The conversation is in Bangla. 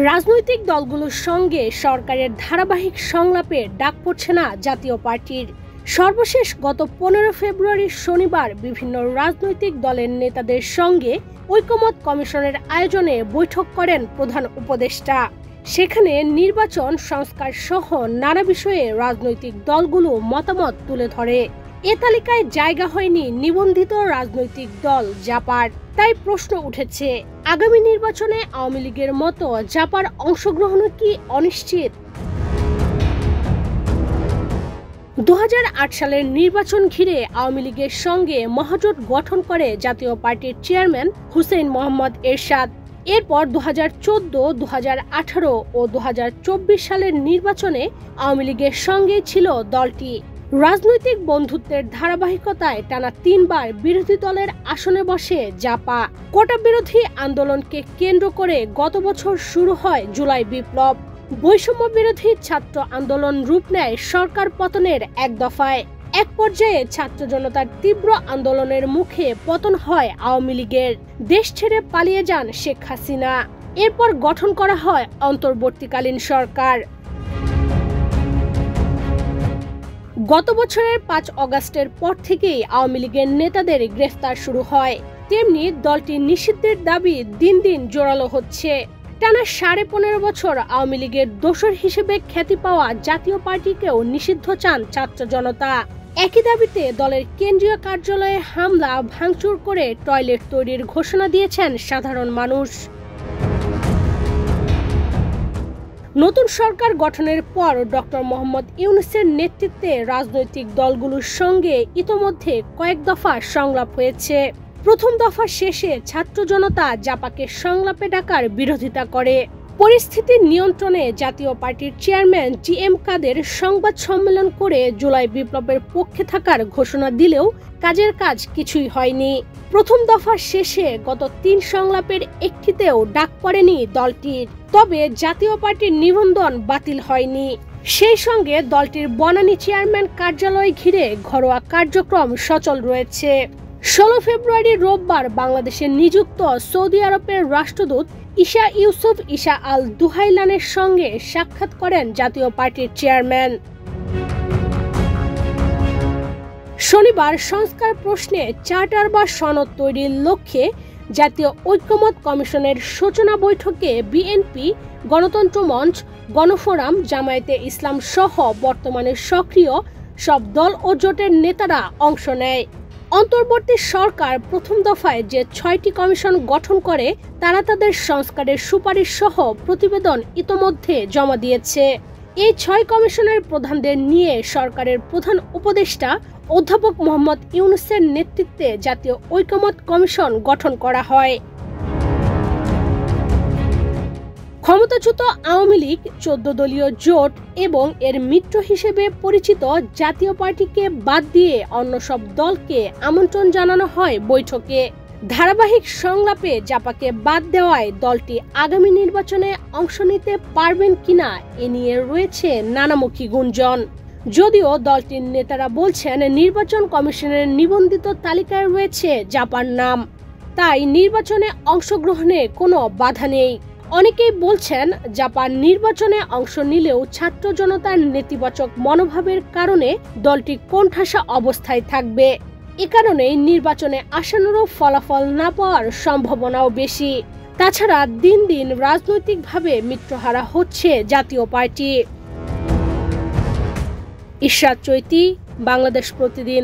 রাজনৈতিক দলগুলোর সঙ্গে সরকারের ধারাবাহিক সংলাপে ডাক পড়ছে না জাতীয় পার্টির। সর্বশেষ গত 15 ফেব্রুয়ারি শনিবার বিভিন্ন রাজনৈতিক দলের নেতাদের সঙ্গে ঐকমত্য কমিশনের আয়োজনে বৈঠক করেন প্রধান উপদেষ্টা। সেখানে নির্বাচন সংস্কার সহ নানা বিষয়ে রাজনৈতিক দলগুলো মতামত তুলে ধরে। এ তালিকায় জায়গা হয়নি নিবন্ধিত রাজনৈতিক দল জাপার। তাই প্রশ্ন উঠেছে, আগামী নির্বাচনে আওয়ামী লীগের মতো জাপার অংশগ্রহণ কি অনিশ্চিত? 2008 সালের নির্বাচন ঘিরে আওয়ামী লীগের সঙ্গে মহাজোট গঠন করে জাতীয় পার্টির চেয়ারম্যান হুসেইন মোহাম্মদ এরশাদ। এরপর 2014, 2018 ও 2024 সালের নির্বাচনে আওয়ামী লীগের সঙ্গে ছিল দলটি। রাজনৈতিক বন্ধুত্বের ধারাবাহিকতায় টানা 3 বার বিরোধী দলের আসনে বসে জাপা। কোটা বিরোধী আন্দোলনকে কেন্দ্র করে গত বছর শুরু হয় জুলাই বিপ্লব। বৈষম্য বিরোধী ছাত্র আন্দোলন রূপ নেয় সরকার পতনের এক দফায়। এক পর্যায়ে ছাত্র জনতার তীব্র আন্দোলনের মুখে পতন হয় আওয়ামী লীগের। দেশ ছেড়ে পালিয়ে যান শেখ হাসিনা। এরপর গঠন করা হয় অন্তর্বর্তীকালীন সরকার। গত বছরের 5 অগাস্টের পর থেকেই আওয়ামী লীগের নেতাদের গ্রেফতার শুরু হয়। তেমনি দলটি নিষিদ্ধের দাবি দিন দিন জোরালো হচ্ছে। টানা 15.5 বছর আওয়ামী লীগের দোসর হিসেবে খ্যাতি পাওয়া জাতীয় পার্টিকেও নিষিদ্ধ চান ছাত্র জনতা। একই দাবিতে দলের কেন্দ্রীয় কার্যালয়ে হামলা ভাঙচুর করে টয়লেট তৈরির ঘোষণা দিয়েছেন সাধারণ মানুষ। নতুন সরকার গঠনের পর ডক্টর মোহাম্মদ ইউনূসের নেতৃত্বে রাজনৈতিক দলগুলোর সঙ্গে ইতোমধ্যে কয়েক দফা সংলাপ হয়েছে। প্রথম দফা শেষে ছাত্র জনতা জাপাকে সংলাপে ডাকার বিরোধিতা করে। পরিস্থিতি নিয়ন্ত্রণে জাতীয় পার্টির চেয়ারম্যান জি.এম. কাদের সংবাদ সম্মেলন করে জুলাই বিপ্লবের পক্ষে থাকার ঘোষণা দিলেও কাজের কাজ কিছুই হয়নি। প্রথম দফা শেষে গত 3 সংলাপের একটিতেও ডাক পড়েনি দলটির। তবে জাতীয় পার্টির নিবন্ধন বাতিল হয়নি। সেই সঙ্গে দলটির বনানী চেয়ারম্যান কার্যালয় ঘিরে ঘরোয়া কার্যক্রম সচল রয়েছে। 16 ফেব্রুয়ারি রোববার বাংলাদেশে নিযুক্ত সৌদি আরবের রাষ্ট্রদূত ঈসা ইউসুফ ঈসা আল দুহাইলানের সঙ্গে সাক্ষাৎ করেন জাতীয় পার্টির চেয়ারম্যান। শনিবার সংস্কার প্রশ্নে চার্টার বা সনদ তৈরির লক্ষ্যে জাতীয় ঐকমত্য কমিশনের সূচনা বৈঠকে বিএনপি, গণতন্ত্র মঞ্চ, গণফোরাম, জামায়াতে ইসলাম সহ বর্তমানে সক্রিয় সব দল ও জোটের নেতারা অংশ নেয়। অন্তর্বর্তী সরকার প্রথম দফায় যে 6টি কমিশন গঠন করে তারা তাদের সংস্কারের সুপারিশ সহ প্রতিবেদন ইতোমধ্যে জমা দিয়েছে। এই 6 কমিশনের প্রধানদের নিয়ে সরকারের প্রধান উপদেষ্টা অধ্যাপক মোহাম্মদ ইউনূসের নেতৃত্বে জাতীয় ঐকমত্য কমিশন গঠন করা হয়। ক্ষমতাচ্যুত আওয়ামী লীগ, 14 দলীয় জোট এবং এর মিত্র হিসেবে পরিচিত জাতীয় পার্টিকে বাদ দিয়ে অন্য সব দলকে আমন্ত্রণ জানানো হয় বৈঠকে। ধারাবাহিক সংলাপে জাপাকে বাদ দেওয়ায় দলটি আগামী নির্বাচনে অংশ নিতে পারবেন কিনা এ নিয়ে রয়েছে নানামুখী গুঞ্জন। যদিও দলটির নেতারা বলছেন নির্বাচন কমিশনের নিবন্ধিত তালিকায় রয়েছে জাপার নাম, তাই নির্বাচনে অংশগ্রহণে কোনো বাধা নেই। অনেকেই বলছেন জাপান নির্বাচনে অংশ নিলেও ছাত্র জনতার নেতিবাচক মনোভাবের কারণে দলটি কোণঠাসা অবস্থায় থাকবে। এ কারণেই নির্বাচনে আসানুরূপ ফলাফল না পাওয়ার সম্ভাবনাও বেশি। তাছাড়া দিন দিন রাজনৈতিকভাবে মিত্রহারা হচ্ছে জাতীয় পার্টি। ইশরাত চৈতি, বাংলাদেশ প্রতিদিন।